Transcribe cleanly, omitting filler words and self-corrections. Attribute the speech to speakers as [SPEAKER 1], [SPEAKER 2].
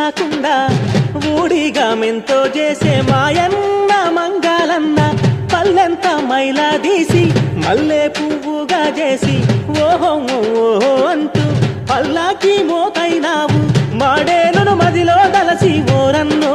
[SPEAKER 1] కాకుండా ఊడిగా మెంతో చేసే మాయన్న మంగాలన్న పల్లెంత మైలా తీసి మల్లె పువ్వుగా చేసి ఓహో ఓహో అంటూ పల్లాకి మోతైనావు మాడేలును మదిలో దలసి ఓరన్ను